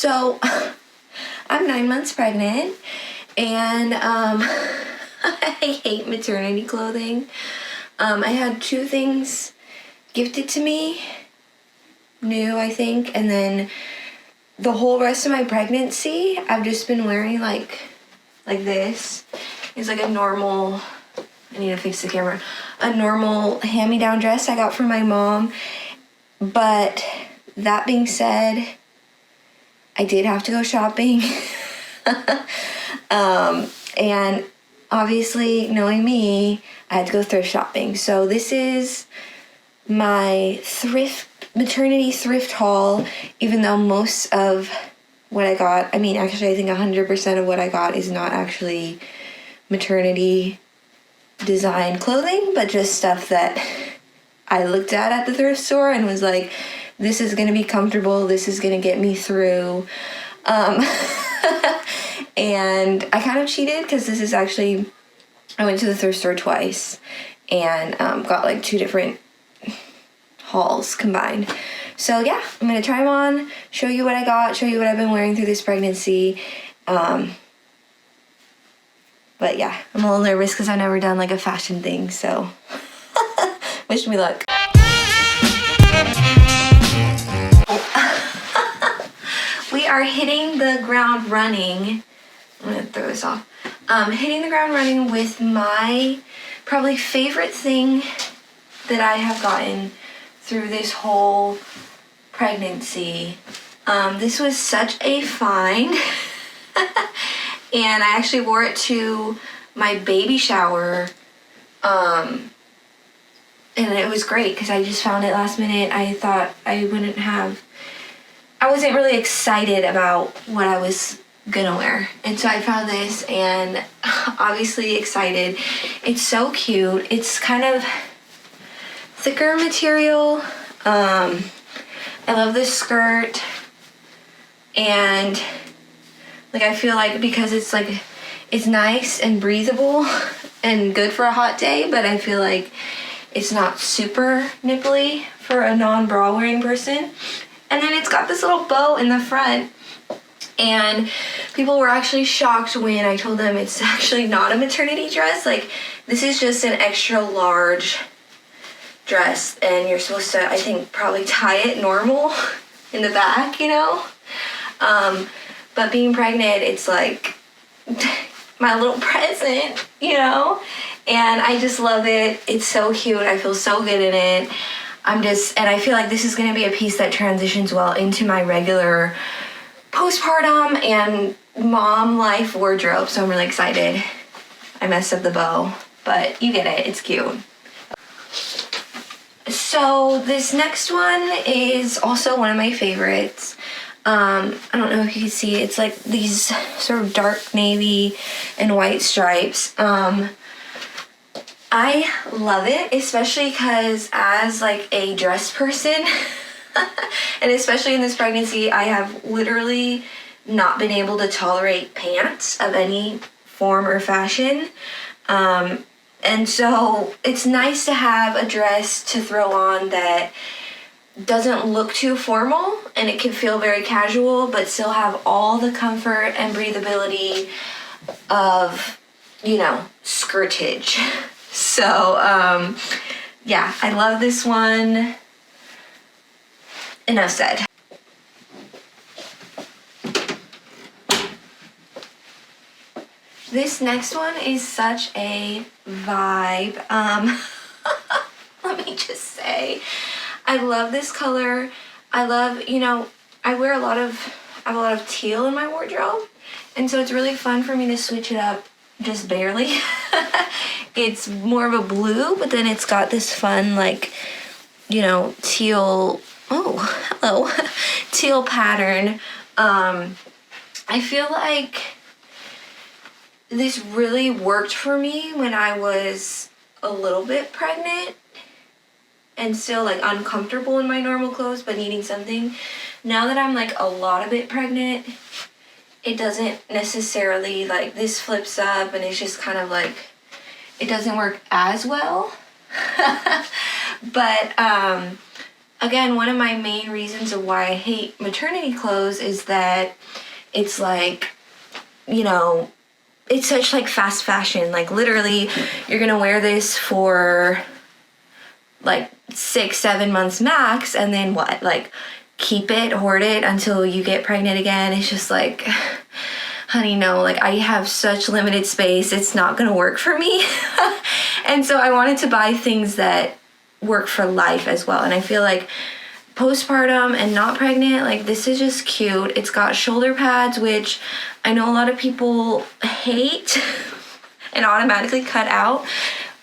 So I'm 9 months pregnant, and I hate maternity clothing. I had 2 things gifted to me, new I think, and then the whole rest of my pregnancy I've just been wearing like this. It's like a normal, I need to fix the camera, a normal hand-me-down dress I got from my mom. But that being said, I did have to go shopping. And obviously, knowing me, I had to go thrift shopping. So this is my maternity thrift haul, even though most of what I got, I mean, actually, I think 100% of what I got is not actually maternity design clothing, but just stuff that I looked at the thrift store and was like, this is going to be comfortable, this is going to get me through. And I kind of cheated because this is actually, I went to the thrift store twice and got like 2 different hauls combined. So yeah, I'm going to try them on, show you what I got, show you what I've been wearing through this pregnancy. But yeah, I'm a little nervous because I've never done like a fashion thing, so wish me luck. We are hitting the ground running. I'm gonna throw this off. Hitting the ground running with my probably favorite thing that I have gotten through this whole pregnancy. This was such a find. And I actually wore it to my baby shower. And it was great because I just found it last minute. I thought I wasn't really excited about what I was gonna wear. And so I found this and obviously excited. It's so cute. It's kind of thicker material. I love this skirt, and like I feel like because it's like it's nice and breathable and good for a hot day, but I feel like it's not super nipply for a non-bra wearing person. And then it's got this little bow in the front, and people were actually shocked when I told them it's actually not a maternity dress. Like, this is just an extra large dress, and you're supposed to, I think, probably tie it normal in the back, you know? But being pregnant, it's like my little present, you know? And I just love it. It's so cute. I feel so good in it. And I feel like this is going to be a piece that transitions well into my regular postpartum and mom life wardrobe. So I'm really excited. I messed up the bow, but you get it. It's cute. So this next one is also one of my favorites. I don't know if you can see it. It's like these sort of dark navy and white stripes. I love it, especially because as like a dress person, and especially in this pregnancy, I have literally not been able to tolerate pants of any form or fashion. And so it's nice to have a dress to throw on that doesn't look too formal, and it can feel very casual, but still have all the comfort and breathability of, you know, skirtage. So, yeah, I love this one. Enough said. This next one is such a vibe. Let me just say, I love this color. I love, you know, I have a lot of teal in my wardrobe, and so it's really fun for me to switch it up just barely. It's more of a blue, but then it's got this fun, like, you know, teal, oh, hello, teal pattern. I feel like this really worked for me when I was a little bit pregnant and still like uncomfortable in my normal clothes but needing something. Now that I'm like a lot of bit pregnant, it doesn't necessarily, like, this flips up and it's just kind of like, it doesn't work as well. But again, one of my main reasons of why I hate maternity clothes is that it's like, you know, it's such like fast fashion. Like literally you're gonna wear this for like 6-7 months max, and then what, like keep it, hoard it until you get pregnant again. It's just like, honey, no, like I have such limited space, it's not gonna work for me. And so I wanted to buy things that work for life as well. And I feel like postpartum and not pregnant, like this is just cute. It's got shoulder pads, which I know a lot of people hate and automatically cut out.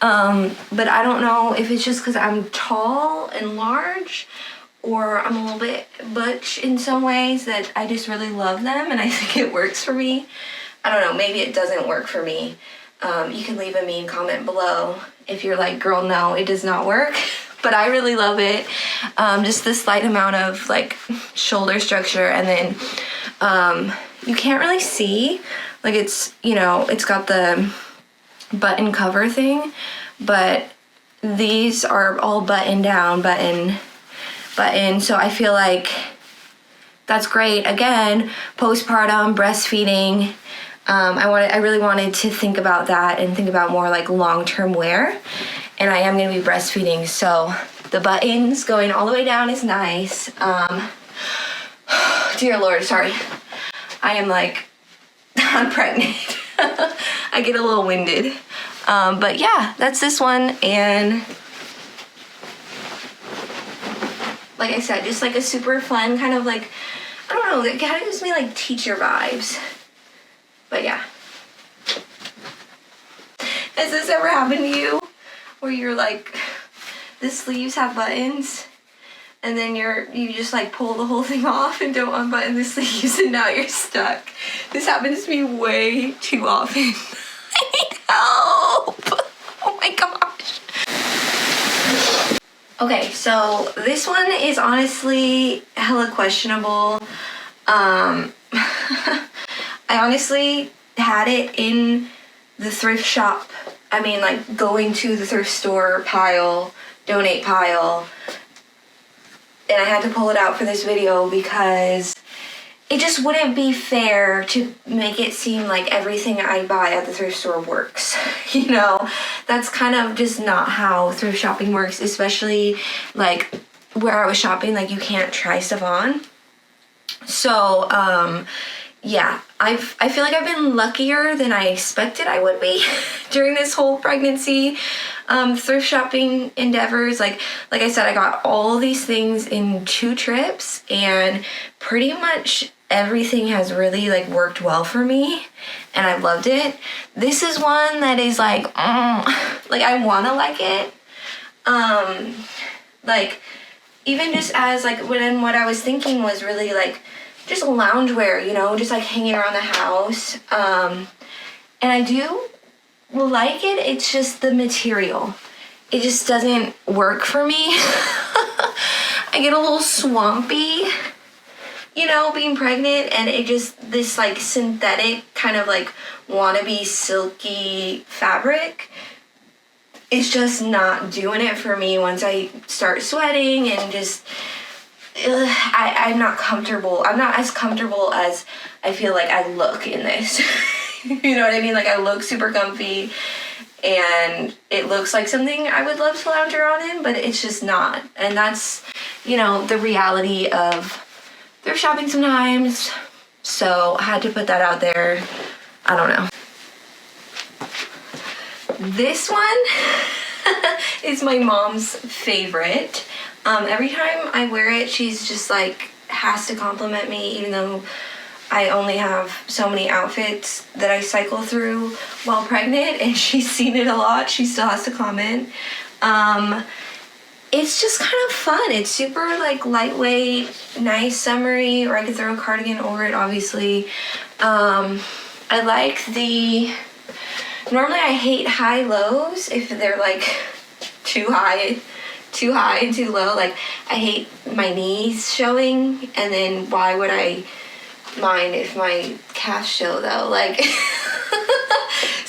But I don't know if it's just because I'm tall and large, or I'm a little bit butch in some ways, that I just really love them and I think it works for me. I don't know, maybe it doesn't work for me. You can leave a mean comment below if you're like, girl, no, it does not work. But I really love it. Just the slight amount of like shoulder structure, and then you can't really see, like it's, you know, it's got the button cover thing, but these are all button down, button. So I feel like that's great. Again, postpartum, breastfeeding. I really wanted to think about that and think about more like long-term wear. And I am going to be breastfeeding, so the buttons going all the way down is nice. Dear Lord, sorry. I am like, I'm pregnant. I get a little winded. But yeah, that's this one. And like I said, just like a super fun kind of like, I don't know, it kind of gives me like teacher vibes. But yeah. Has this ever happened to you? Where you're like, the sleeves have buttons, and then you just like pull the whole thing off and don't unbutton the sleeves, and now you're stuck. This happens to me way too often. I need help. Oh my gosh. Okay, so this one is honestly hella questionable. I honestly had it in the thrift shop. I mean, like going to the thrift store pile, donate pile, and I had to pull it out for this video because it just wouldn't be fair to make it seem like everything I buy at the thrift store works. You know, that's kind of just not how thrift shopping works, especially like where I was shopping, like you can't try stuff on. So, yeah, I feel like I've been luckier than I expected I would be during this whole pregnancy thrift shopping endeavors. Like I said, I got all these things in 2 trips, and pretty much everything has really like worked well for me, and I loved it. This is one that is like I want to like it. Like even just as like when what I was thinking was really like just loungewear, you know, just like hanging around the house. And I do like it. It's just the material. It just doesn't work for me. I get a little swampy, you know, being pregnant, and it just, this like synthetic kind of like wannabe silky fabric is just not doing it for me once I start sweating and just, I'm not comfortable. I'm not as comfortable as I feel like I look in this. You know what I mean? Like I look super comfy and it looks like something I would love to lounge around in, but it's just not. And that's, you know, the reality of thrift shopping sometimes. So I had to put that out there. I don't know. This one is my mom's favorite. Every time I wear it, she's just like has to compliment me, even though I only have so many outfits that I cycle through while pregnant, and she's seen it a lot. She still has to comment. It's just kind of fun. It's super like lightweight, nice, summery, or I could throw a cardigan over it, obviously. I like normally I hate high lows if they're like too high and too low. Like I hate my knees showing, and then why would I mind if my calves show though? Like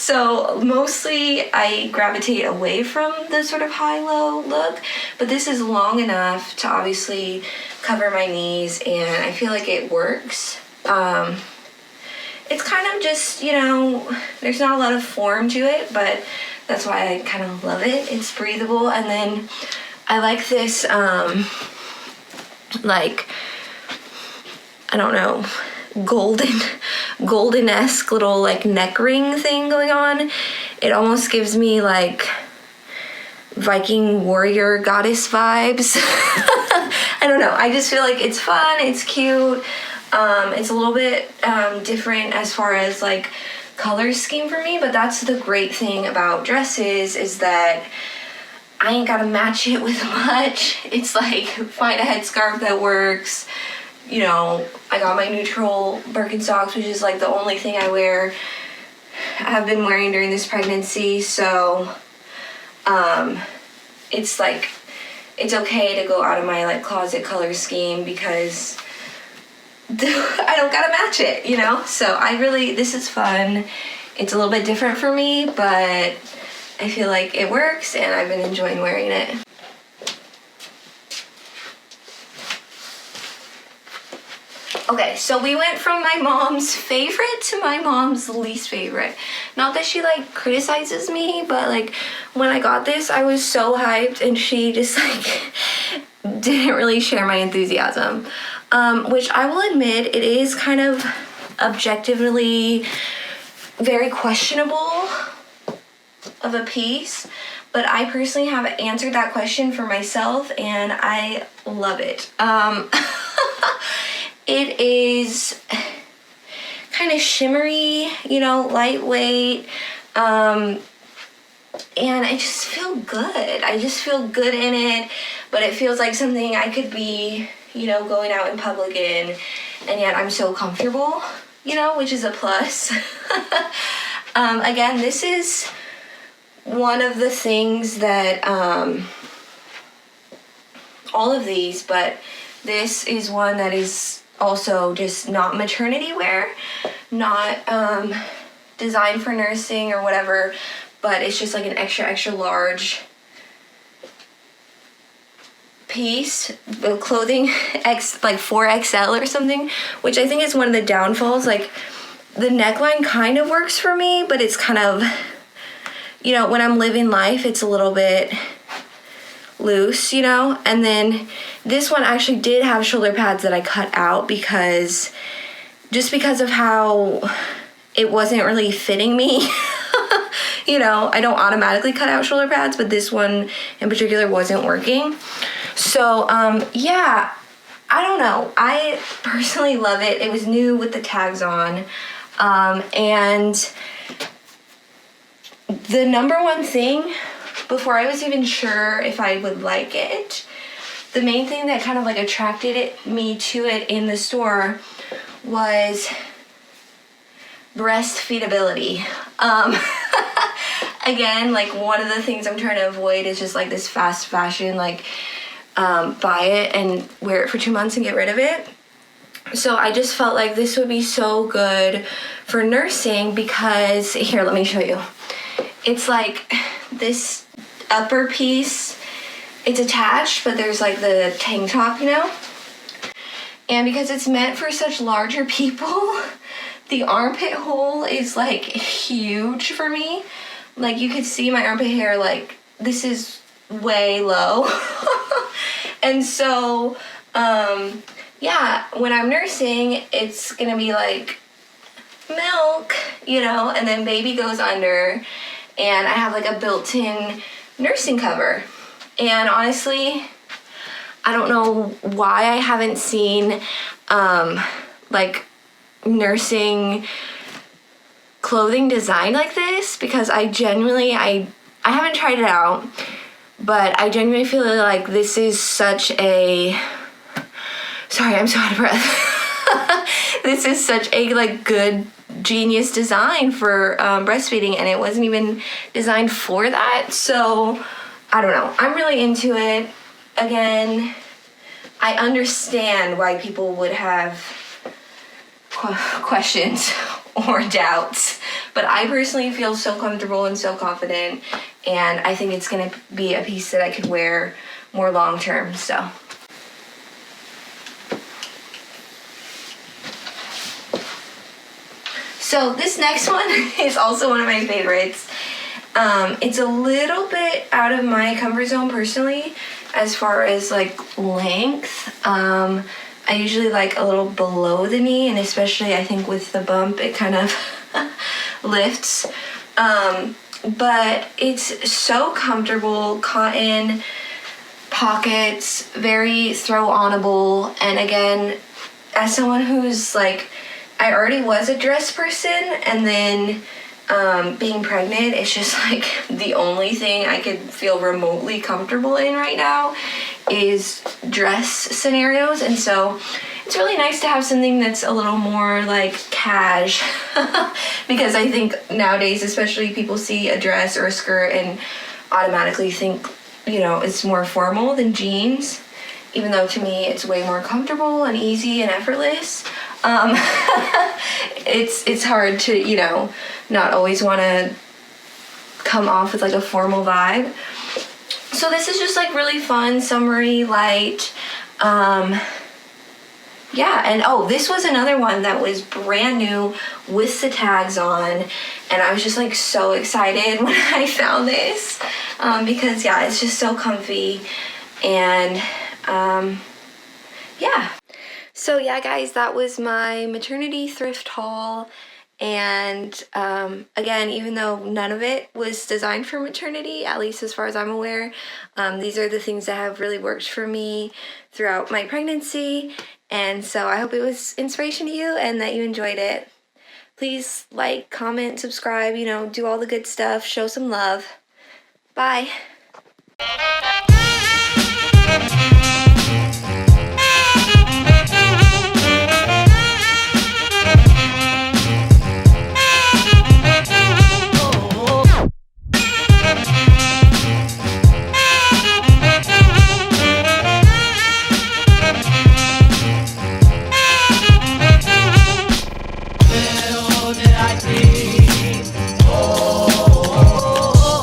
So mostly I gravitate away from the sort of high-low look, but this is long enough to obviously cover my knees, and I feel like it works. It's kind of just, you know, there's not a lot of form to it, but that's why I kind of love it. It's breathable, and then I like this, like, I don't know, golden-esque little like neck ring thing going on. It almost gives me like Viking warrior goddess vibes. I don't know, I just feel like it's fun, it's cute. It's a little bit different as far as like color scheme for me, but that's the great thing about dresses, is that I ain't gotta match it with much. It's like, find a headscarf that works. You know, I got my neutral Birkenstocks, which is like the only thing I have been wearing during this pregnancy. So, it's like, it's okay to go out of my like closet color scheme because I don't gotta match it, you know? So this is fun. It's a little bit different for me, but I feel like it works and I've been enjoying wearing it. Okay, so we went from my mom's favorite to my mom's least favorite. Not that she like criticizes me, but like when I got this, I was so hyped and she just like didn't really share my enthusiasm. Which I will admit, it is kind of objectively very questionable of a piece, but I personally have answered that question for myself and I love it. It is kind of shimmery, you know, lightweight, and I just feel good. I just feel good in it, but it feels like something I could be, you know, going out in public in, and yet I'm so comfortable, you know, which is a plus. Again, this is one of the things that, all of these, but this is one that is also just not maternity wear, not designed for nursing or whatever, but it's just like an extra large piece of clothing, like 4XL or something, which I think is one of the downfalls. Like the neckline kind of works for me, but it's kind of, you know, when I'm living life, it's a little bit loose, you know. And then this one actually did have shoulder pads that I cut out because of how it wasn't really fitting me. You know, I don't automatically cut out shoulder pads, but this one in particular wasn't working. So yeah, I don't know, I personally love it. It was new with the tags on, and the number one thing, before I was even sure if I would like it, the main thing that kind of like attracted me to it in the store was breastfeedability. Again, like one of the things I'm trying to avoid is just like this fast fashion, like buy it and wear it for 2 months and get rid of it. So I just felt like this would be so good for nursing because, here, let me show you. It's like this upper piece, it's attached, but there's like the tank top, you know? And because it's meant for such larger people, the armpit hole is like huge for me. Like you could see my armpit hair, like this is way low. And so, yeah, when I'm nursing, it's gonna be like milk, you know, and then baby goes under, and I have like a built-in nursing cover. And honestly, I don't know why I haven't seen like nursing clothing designed like this, because I genuinely, I haven't tried it out, but I genuinely feel like this is such a, sorry, I'm so out of breath. This is such a like good genius design for breastfeeding, and it wasn't even designed for that. So I don't know, I'm really into it. Again, I understand why people would have questions or doubts, but I personally feel so comfortable and so confident, and I think it's gonna be a piece that I could wear more long term. So this next one is also one of my favorites. It's a little bit out of my comfort zone personally, as far as like length. I usually like a little below the knee, and especially I think with the bump, it kind of lifts. But it's so comfortable, cotton, pockets, very throw-onable, and again, as someone who's like, I already was a dress person, and then being pregnant, it's just like the only thing I could feel remotely comfortable in right now is dress scenarios. And so it's really nice to have something that's a little more like cash because I think nowadays, especially, people see a dress or a skirt and automatically think, you know, it's more formal than jeans, even though to me it's way more comfortable and easy and effortless. It's hard to, you know, not always want to come off with like a formal vibe. So this is just like really fun, summery, light. Yeah, and oh, this was another one that was brand new with the tags on, and I was just like so excited when I found this because yeah, it's just so comfy. And yeah. So yeah, guys, that was my maternity thrift haul. And again, even though none of it was designed for maternity, at least as far as I'm aware, these are the things that have really worked for me throughout my pregnancy. And so I hope it was inspiration to you and that you enjoyed it. Please like, comment, subscribe, you know, do all the good stuff, show some love. Bye.